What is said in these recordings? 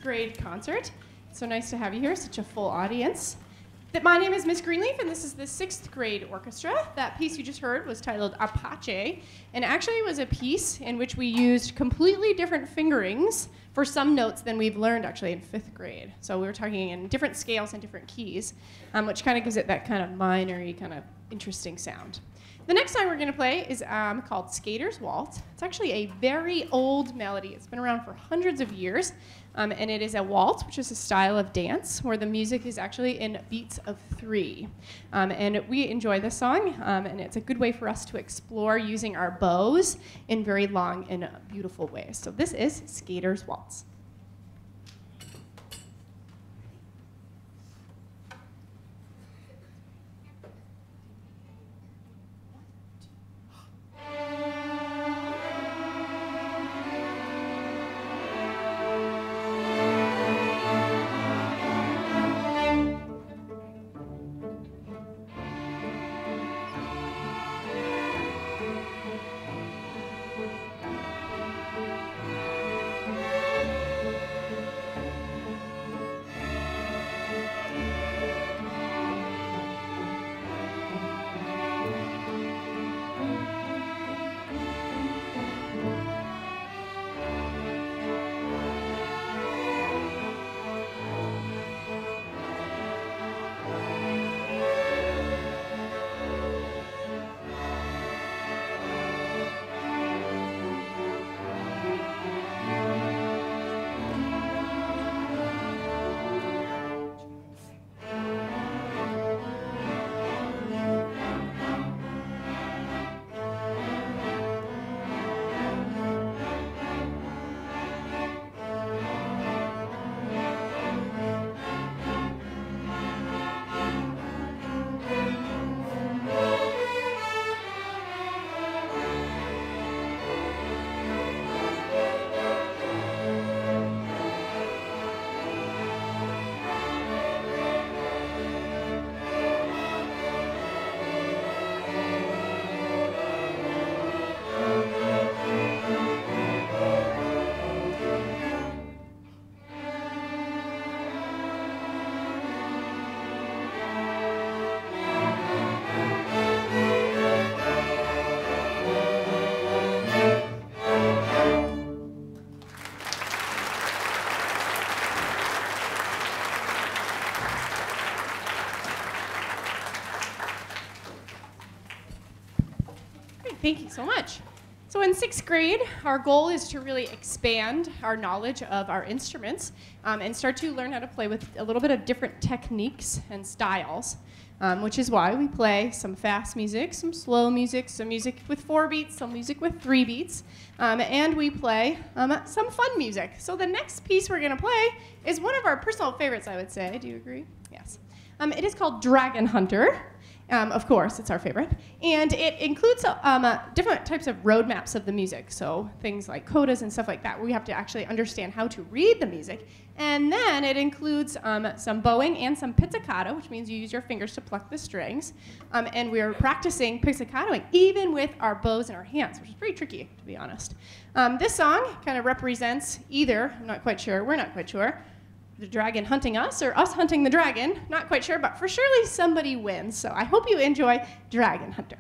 grade concert. It's so nice to have you here, such a full audience. My name is Miss Greenleaf, and this is the 6th grade orchestra. That piece you just heard was titled Apache, and actually was a piece in which we used completely different fingerings for some notes than we've learned actually in 5th grade. So we were talking in different scales and different keys, which kind of gives it that kind of minor-y, kind of interesting sound. The next song we're going to play is called Skater's Waltz. It's actually a very old melody. It's been around for hundreds of years, and it is a waltz, which is a style of dance where the music is actually in beats of 3. And we enjoy this song, and it's a good way for us to explore using our bows in very long and beautiful ways. So this is Skater's Waltz. Thank you so much. So in 6th grade, our goal is to really expand our knowledge of our instruments and start to learn how to play with a little bit of different techniques and styles, which is why we play some fast music, some slow music, some music with 4 beats, some music with 3 beats, and we play some fun music. So the next piece we're going to play is one of our personal favorites, I would say. Do you agree? Yes. It is called Dragon Hunter. Of course, it's our favorite. And it includes different types of roadmaps of the music, so things like codas and stuff like that, where we have to actually understand how to read the music. And then it includes some bowing and some pizzicato, which means you use your fingers to pluck the strings. And we're practicing pizzicatoing even with our bows in our hands, which is pretty tricky, to be honest. This song kind of represents either, I'm not quite sure, we're not quite sure, the dragon hunting us or us hunting the dragon, not quite sure, but for surely somebody wins. So I hope you enjoy Dragon Hunter.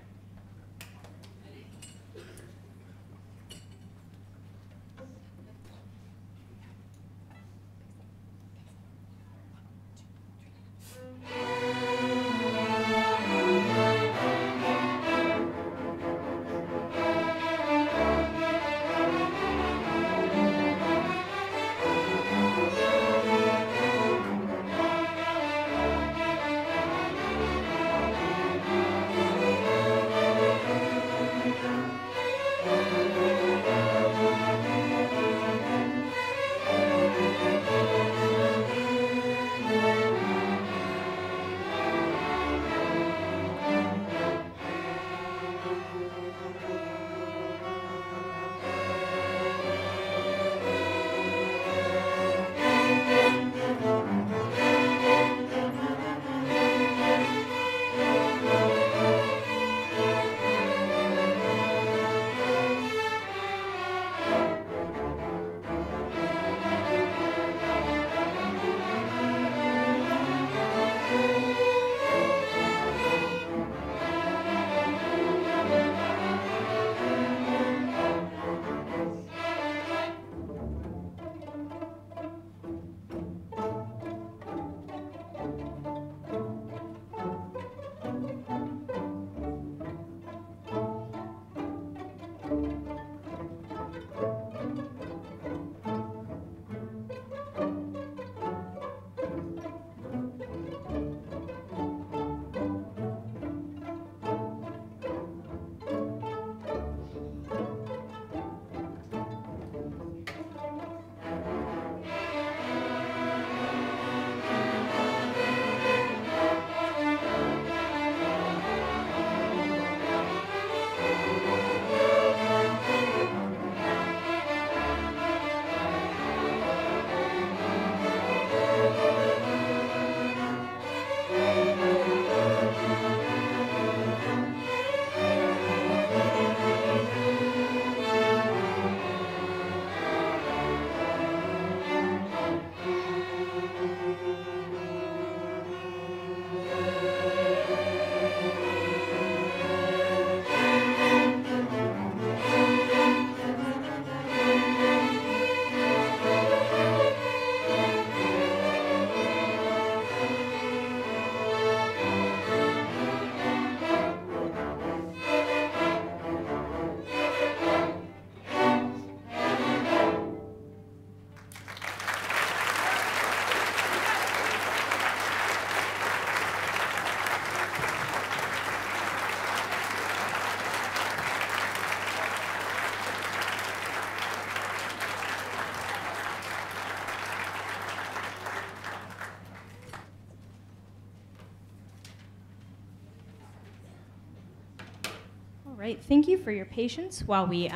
right, thank you for your patience while we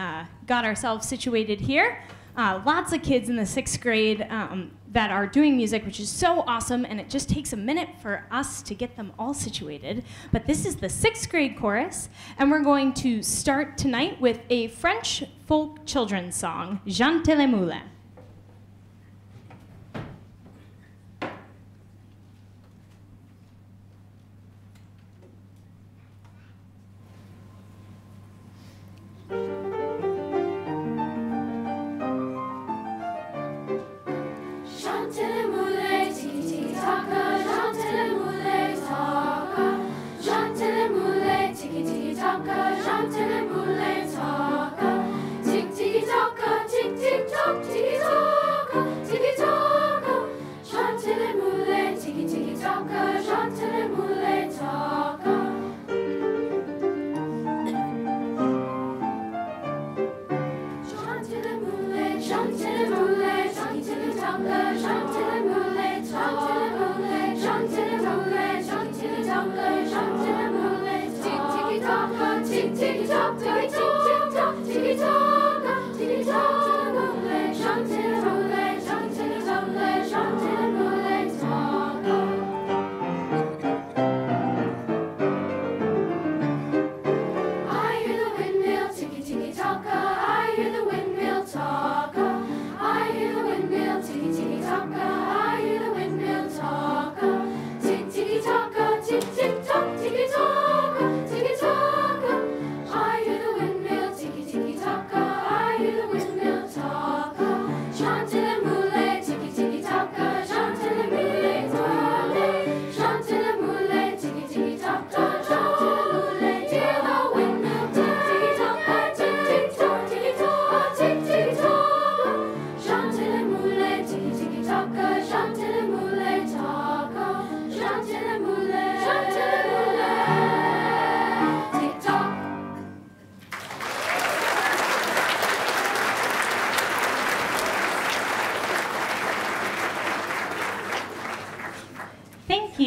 got ourselves situated here. Lots of kids in the 6th grade that are doing music, which is so awesome, and it just takes a minute for us to get them all situated. But this is the 6th grade chorus, and we're going to start tonight with a French folk children's song, Chantez les moulins.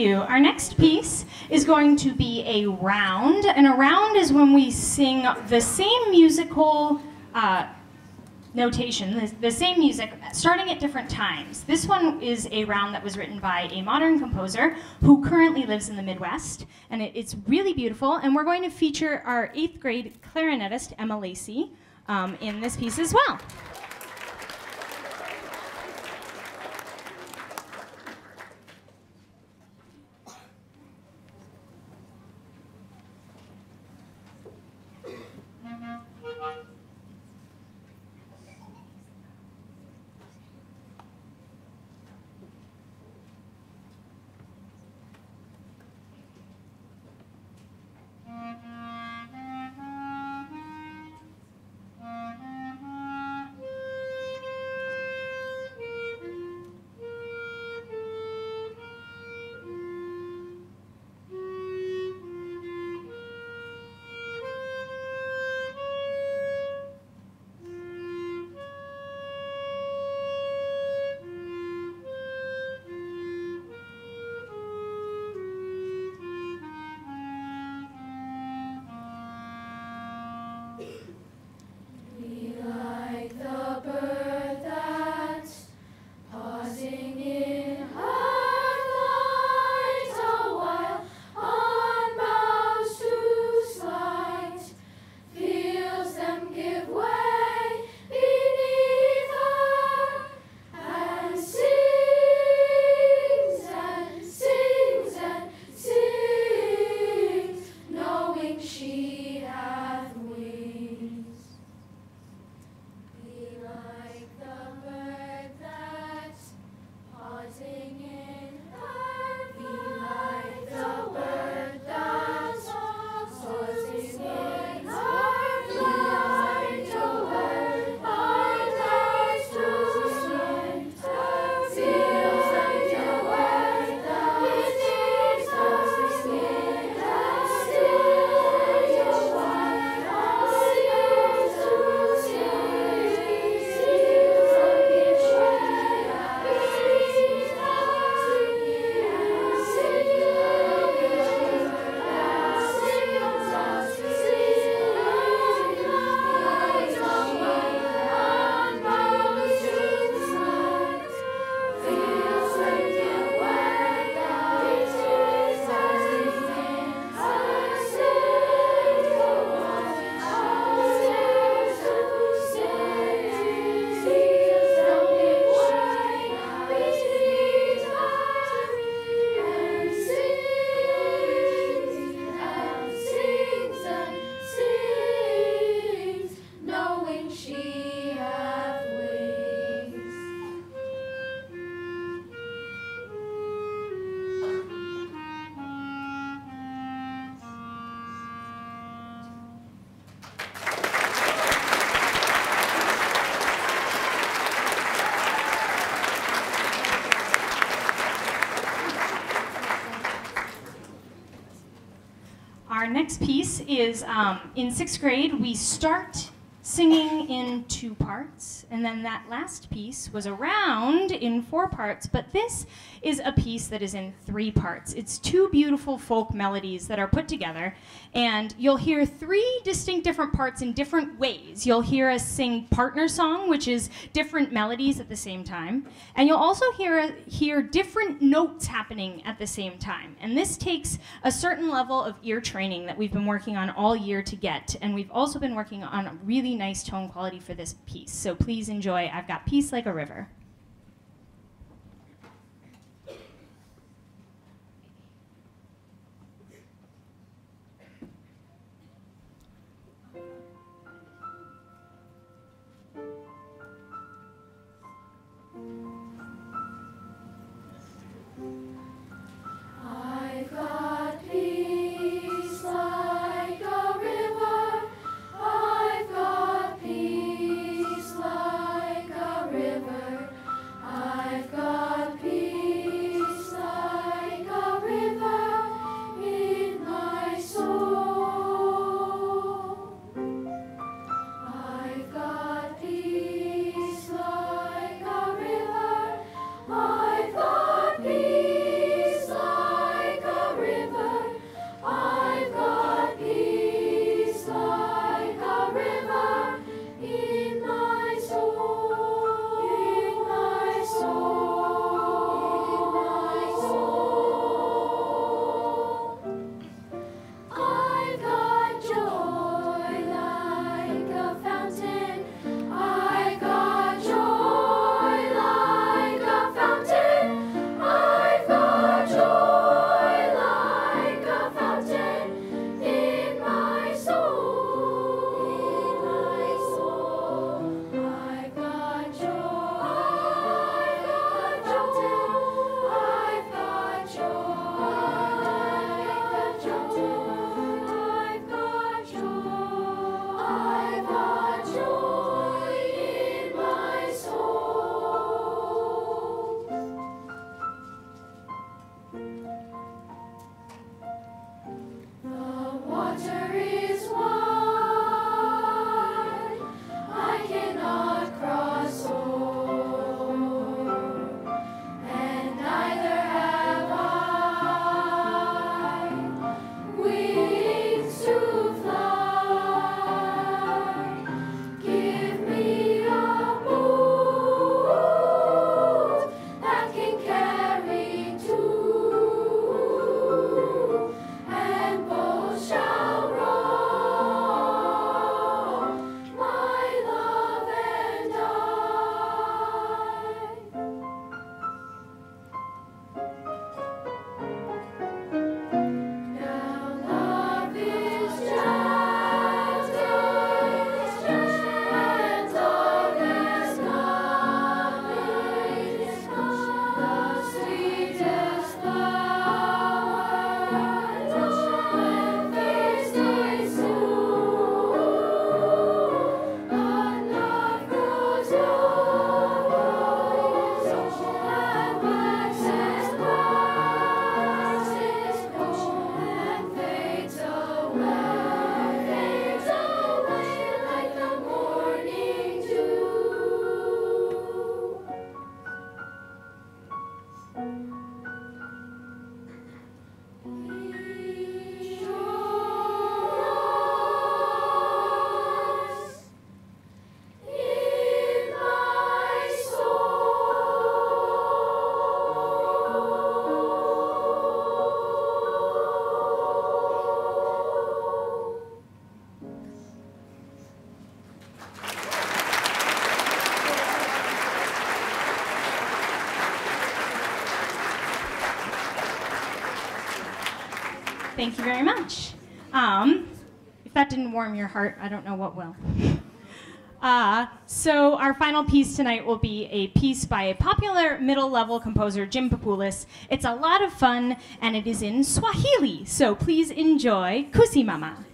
Our next piece is going to be a round, and a round is when we sing the same musical notation, the same music, starting at different times. This one is a round that was written by a modern composer who currently lives in the Midwest, and it's really beautiful, and we're going to feature our 8th grade clarinetist, Emma Lacey, in this piece as well. Our next piece is in 6th grade, we start singing in 2 parts, and then that last piece was around in 4 parts, but this is a piece that is in 3 parts. It's 2 beautiful folk melodies that are put together, and you'll hear 3 distinct different parts in different ways. You'll hear us sing partner song, which is different melodies at the same time, and you'll also hear different notes happening at the same time. And this takes a certain level of ear training that we've been working on all year to get, and we've also been working on a really nice tone quality for this piece. So please enjoy. I've got Peace Like a River. I've got peace like a river. I've got peace like a river. I've got peace like a river in my soul. I've got peace like a river. I've got peace like a river. I've got peace like a river in my soul. In my soul. In my soul. I've got joy like a fountain. I've got joy like a fountain. I've got joy like a fountain in my soul. In my soul. I've got joy. I've got fountain. I've got joy. I've got joy. I've got joy. I've got joy in my soul. The water is wide, I cannot cross o'er, and neither have I wings to fly. Give me a boat that can carry 2, and both shall row, my love and I. Now love is gentle as nothing, the sweetest flower when first I soon. But love grows old and waxes cold and fades away like the morning dew. Yours in my soul. Thank you very much. If that didn't warm your heart, I don't know what will. So our final piece tonight will be a piece by a popular middle-level composer, Jim Papoulis. It's a lot of fun, and it is in Swahili. So please enjoy Kusimama.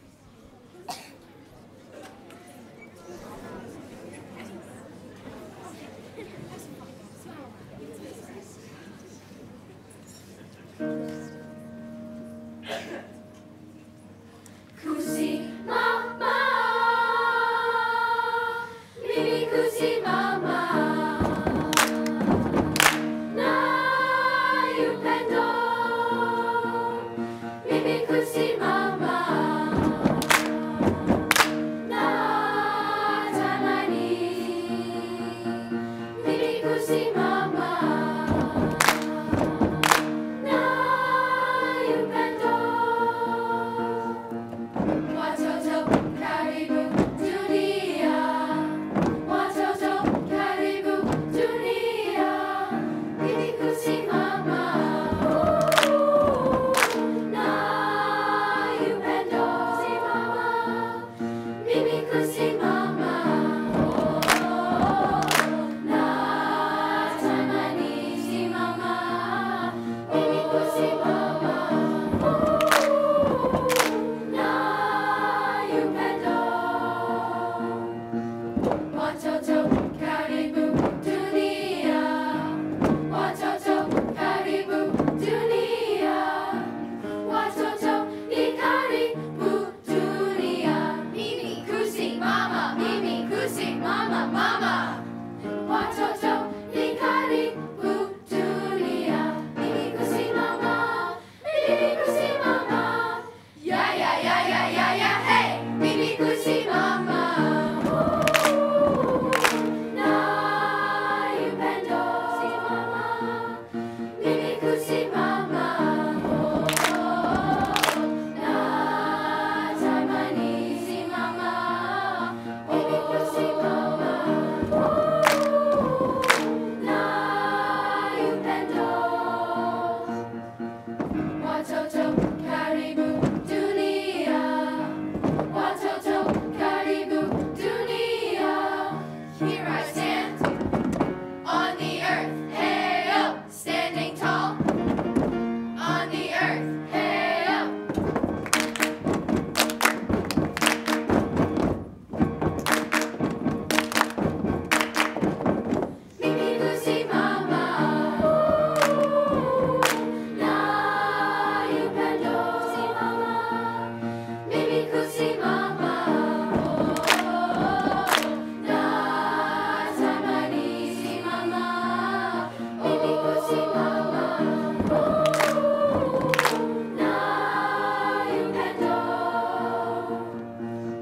Kusi mama, mimi kusi mama, na upendo, mimi kusi mama, na tamani, mimi kusi mama, na upendo. Watoto karibu dunia, watoto karibu dunia, mimi kusimama na upendo. Simama, mimi kusimama na tamani. Simama, mimi kusimama na upendo. Watoto karibu dunia, watoto karibu dunia, watoto ni karibu dunia. Mimi kusimama, mimi kusimama mama. Watoto ni karibu dunia. Mimi kusimama, mimi kusimama. Yeah, yeah, yeah, yeah, yeah, yeah, hey! Mimi kusimama na upendo. Simama, mimi kusimama na tamani. Simama, mimi kusimama na upendo. Watoto karibu dunia, watoto karibu dunia. Here I stand on the earth, hey oh, standing tall on the earth, hey oh. Mimi kusimama na upendo. Simama, mimi kusimama na tamani. Simama, mimi kusimama na upendo.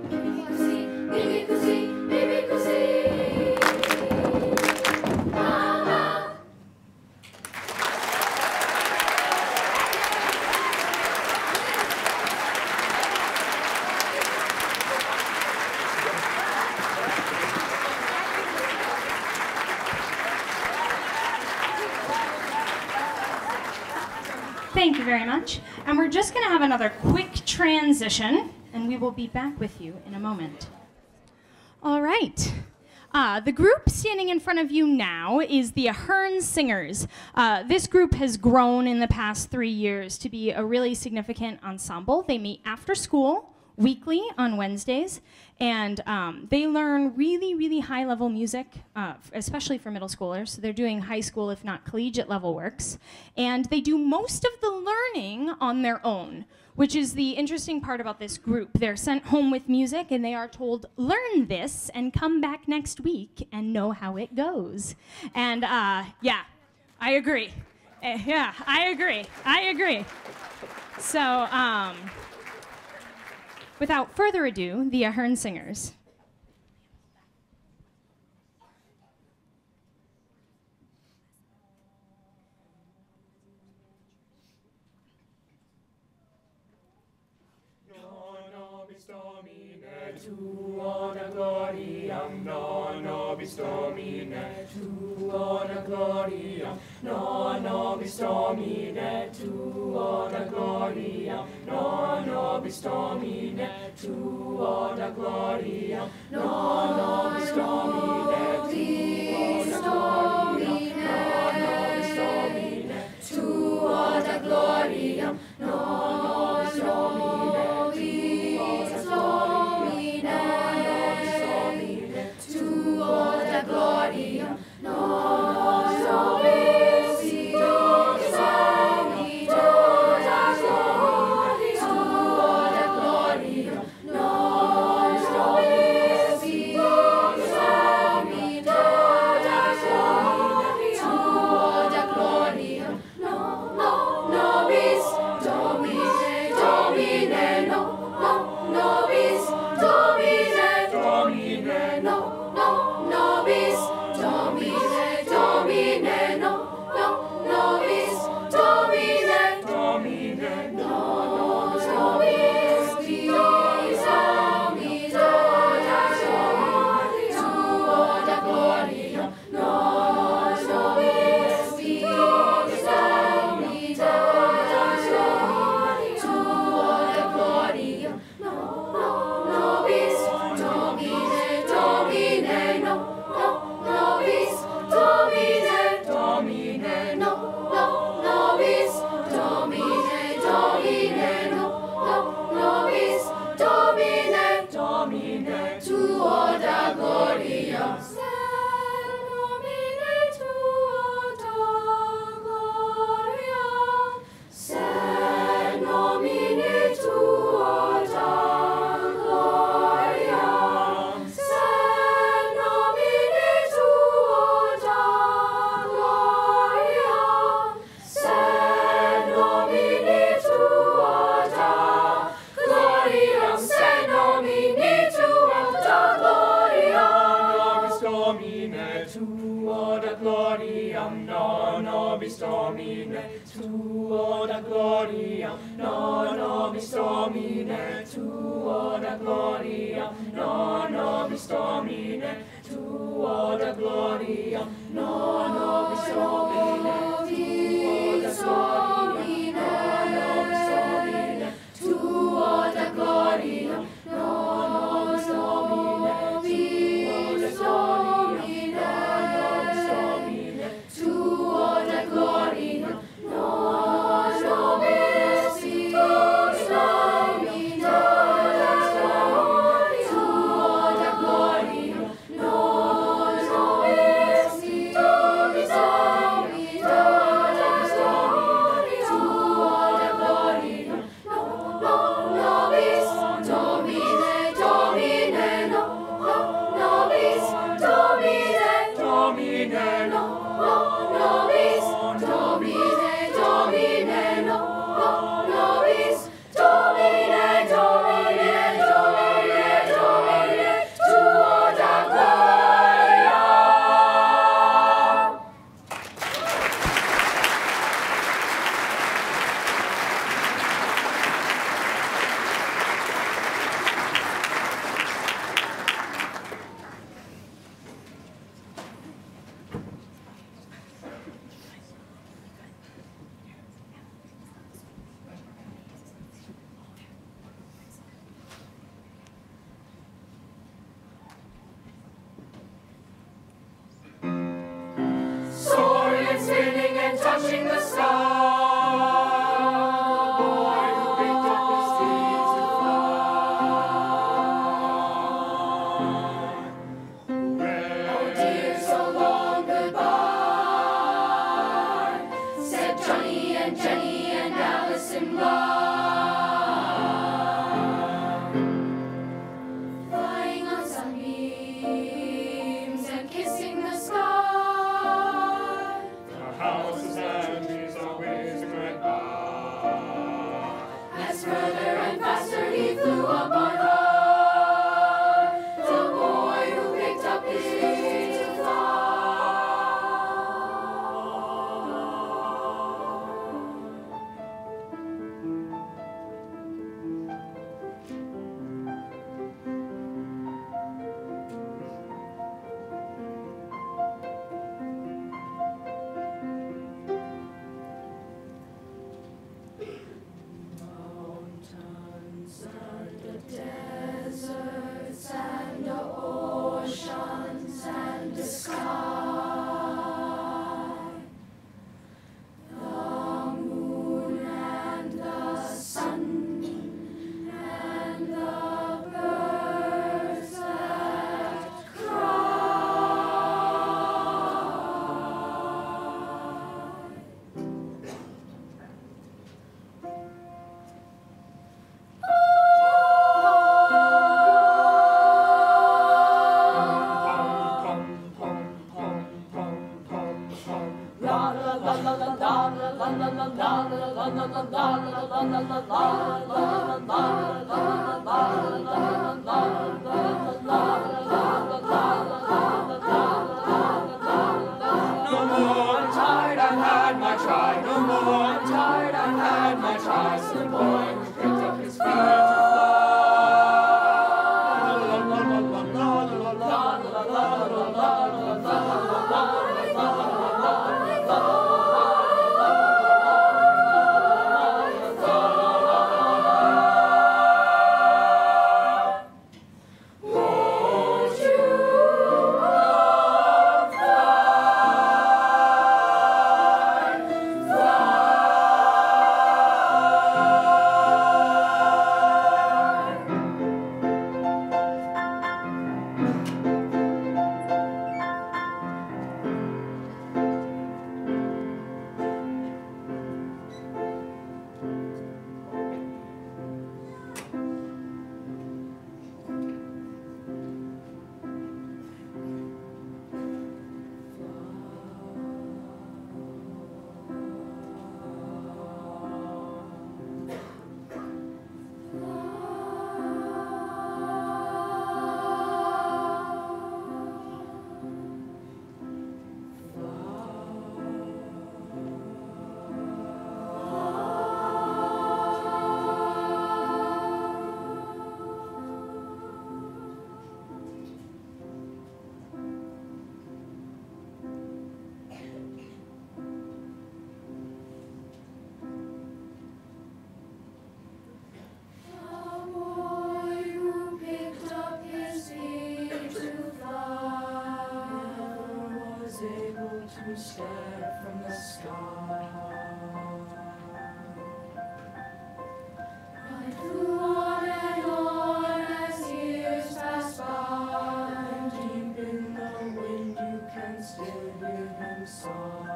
Mimi kusi, mimi kusi, mimi kusi mama. Thank you very much. And we're just going to have another quick transition, and we will be back with you in a moment. All right. The group standing in front of you now is the Ahern Singers. This group has grown in the past 3 years to be a really significant ensemble. They meet after school, weekly on Wednesdays, and they learn really, really high-level music, especially for middle schoolers. So they're doing high school, if not collegiate level works. And they do most of the learning on their own, which is the interesting part about this group. They're sent home with music, and they are told, learn this and come back next week and know how it goes. And yeah, I agree. Yeah, I agree. I agree. So, without further ado, the Ahern Singers. Tuona gloriam, non nobis Domine, tuona gloriam, non nobis Domine, tuona gloriam, non nobis Domine, tuona gloriam, non nobis Domine, tuona gloriam, non nobis Domine, tuona gloriam, non nobis Domine. Gloria, non nobis Domini, tuo da gloria, tuoda gloria, non nobis Domine, tuoda gloria, non nobis Domine, tuoda gloria, non nobis Domine, tuoda gloria, non nobis Domine, tuoda gloria, non nobis soaring and spinning and touching the sky, the boy who picked up his feet to fly. Oh dear, so long goodbye, said Johnny and Jenny and Alice in Blythe, flying on sunbeams and kissing the sky. Houses and trees always goodbye. As further and faster he flew up on high, the boy who picked up his feet to fly. Mountains and the deserts and the oceans and the sky, the moon and the sun and the birds that cry. No more, I'm tired, I've had my try. No more, I'm tired, I've had my try. So the boy who picked up his feet to fly. who stare from the sky. I flew on and on as years pass by. Deep in the wind you can still hear him sigh.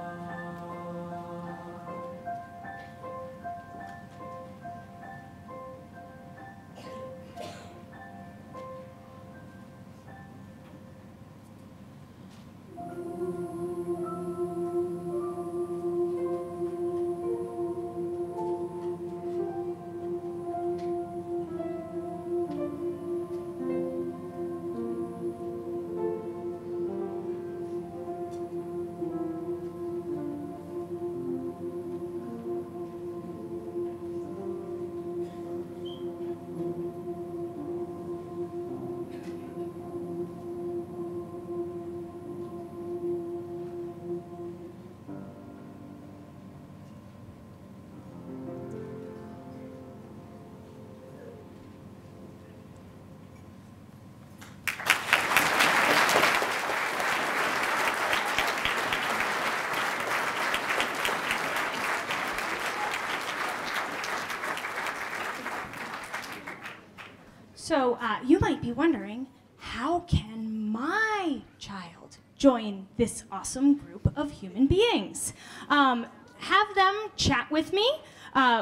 So you might be wondering, how can my child join this awesome group of human beings? Have them chat with me.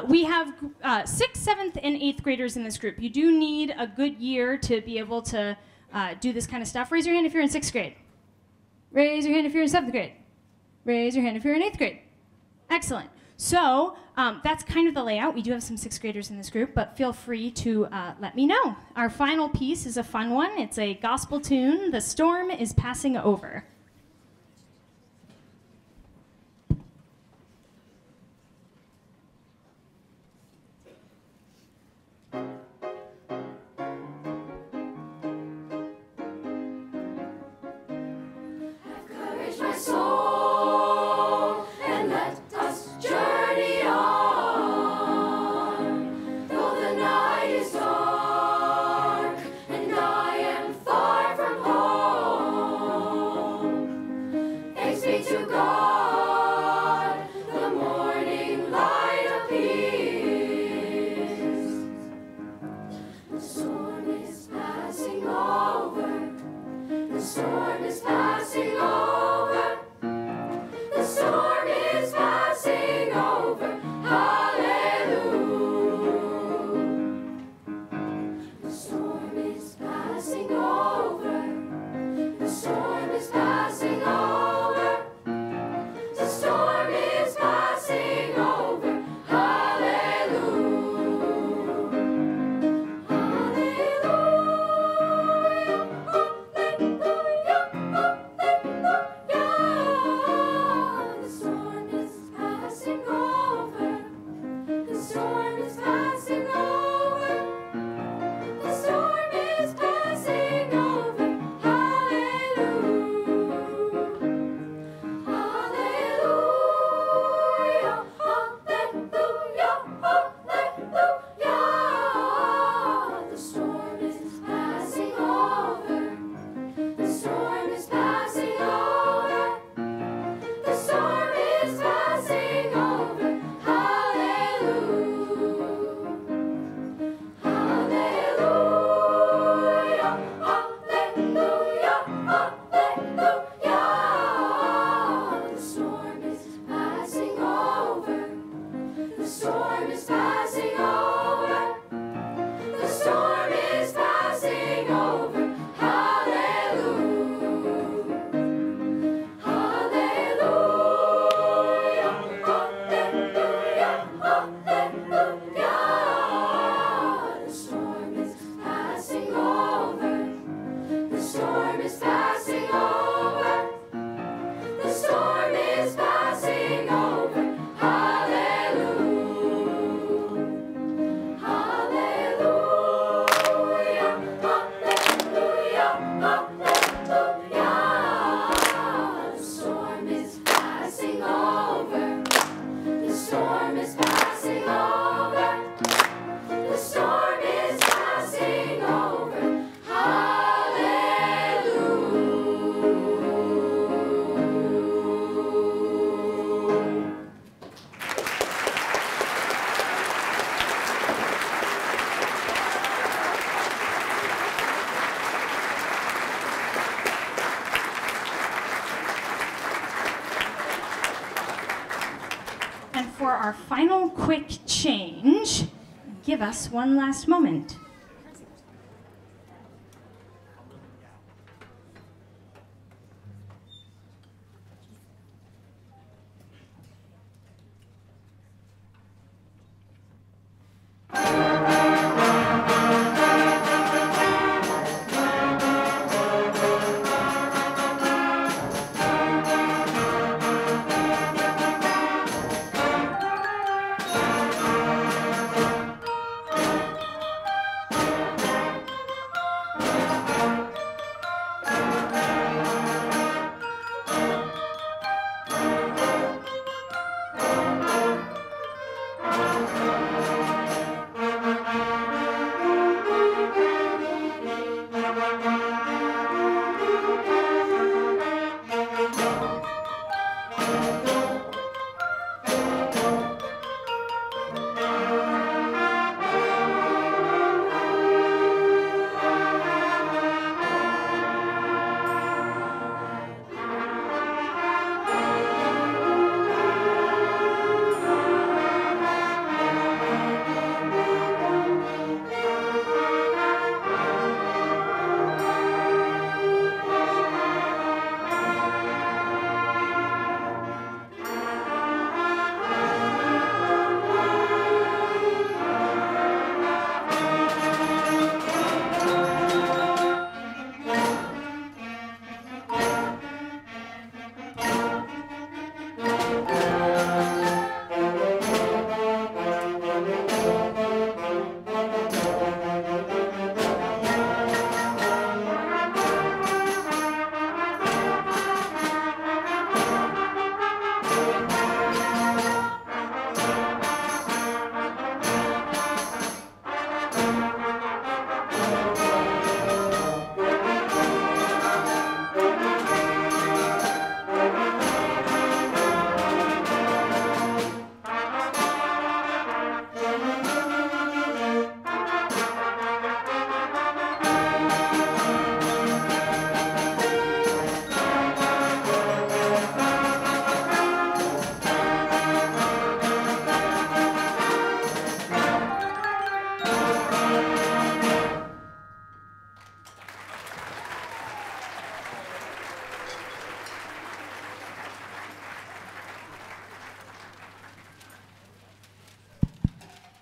We have 6th, 7th, and 8th graders in this group. You do need a good year to be able to do this kind of stuff. Raise your hand if you're in 6th grade. Raise your hand if you're in 7th grade. Raise your hand if you're in 8th grade. Excellent. So that's kind of the layout. We do have some 6th graders in this group, but feel free to let me know. Our final piece is a fun one. It's a gospel tune, "The Storm is Passing Over." Courage, my soul, and let us journey on. Though the night is dark and I am far from home, our final quick change. Give us one last moment.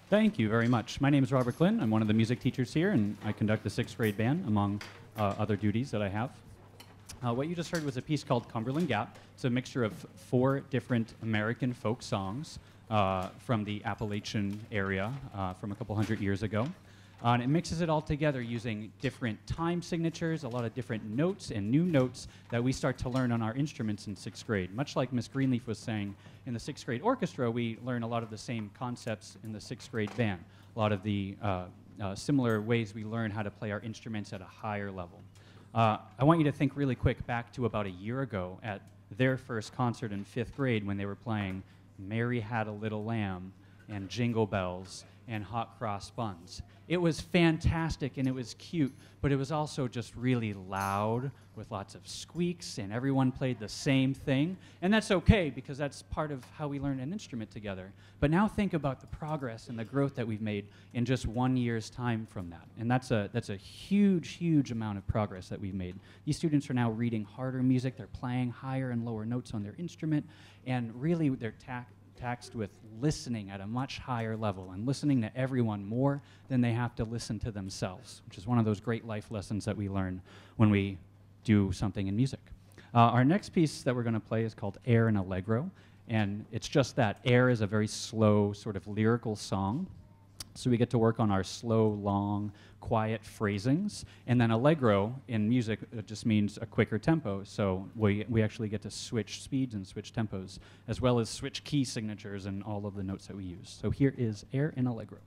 Thank you very much. My name is Robert Glynn. I'm one of the music teachers here, and I conduct the 6th grade band, among other duties that I have. What you just heard was a piece called Cumberland Gap. It's a mixture of 4 different American folk songs from the Appalachian area from a couple hundred years ago. And it mixes it all together using different time signatures, a lot of different notes and new notes that we start to learn on our instruments in 6th grade. Much like Miss Greenleaf was saying, in the 6th grade orchestra, we learn a lot of the same concepts in the 6th grade band, a lot of the similar ways we learn how to play our instruments at a higher level. I want you to think really quick back to about a year ago at their first concert in 5th grade when they were playing Mary Had a Little Lamb and Jingle Bells and Hot Cross Buns. It was fantastic and it was cute, but it was also just really loud with lots of squeaks, and everyone played the same thing. And that's okay, because that's part of how we learn an instrument together. But now think about the progress and the growth that we've made in just 1 year's time from that. And that's a huge, huge amount of progress that we've made. These students are now reading harder music, they're playing higher and lower notes on their instrument, and really they're taxed with listening at a much higher level and listening to everyone more than they have to listen to themselves, which is one of those great life lessons that we learn when we do something in music. Our next piece that we're going to play is called Ahern Allegro, and it's just that. Air is a very slow, sort of lyrical song. So we get to work on our slow, long, quiet phrasings. And then allegro in music just means a quicker tempo. So we actually get to switch speeds and switch tempos, as well as switch key signatures and all of the notes that we use. So here is Ahern Allegro.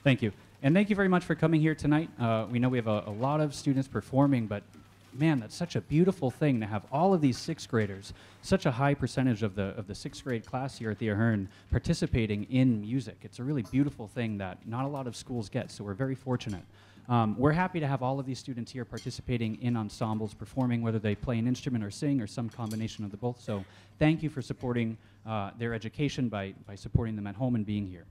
Thank you. And thank you very much for coming here tonight. We know we have a lot of students performing, but man, that's such a beautiful thing to have all of these sixth graders, such a high percentage of the sixth grade class here at the Ahern participating in music. It's a really beautiful thing that not a lot of schools get, so we're very fortunate. We're happy to have all of these students here participating in ensembles, performing, whether they play an instrument or sing or some combination of the both. So thank you for supporting their education by supporting them at home and being here.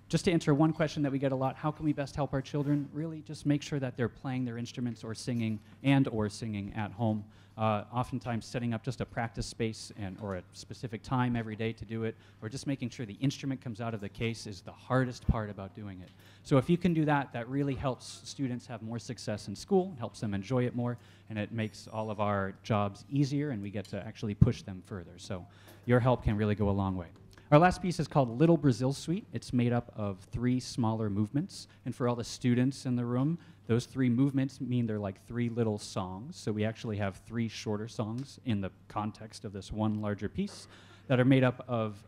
Just to answer one question that we get a lot, how can we best help our children? Really just make sure that they're playing their instruments or singing at home. Oftentimes setting up just a practice space or a specific time every day to do it, or just making sure the instrument comes out of the case is the hardest part about doing it. So if you can do that, that really helps students have more success in school, helps them enjoy it more, and it makes all of our jobs easier, and we get to actually push them further. So your help can really go a long way. Our last piece is called Little Brazil Suite. It's made up of 3 smaller movements. And for all the students in the room, those 3 movements mean they're like 3 little songs. So we actually have 3 shorter songs in the context of this one larger piece that are made up of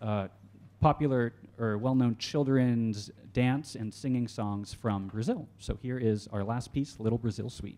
popular or well-known children's dance and singing songs from Brazil. So here is our last piece, Little Brazil Suite.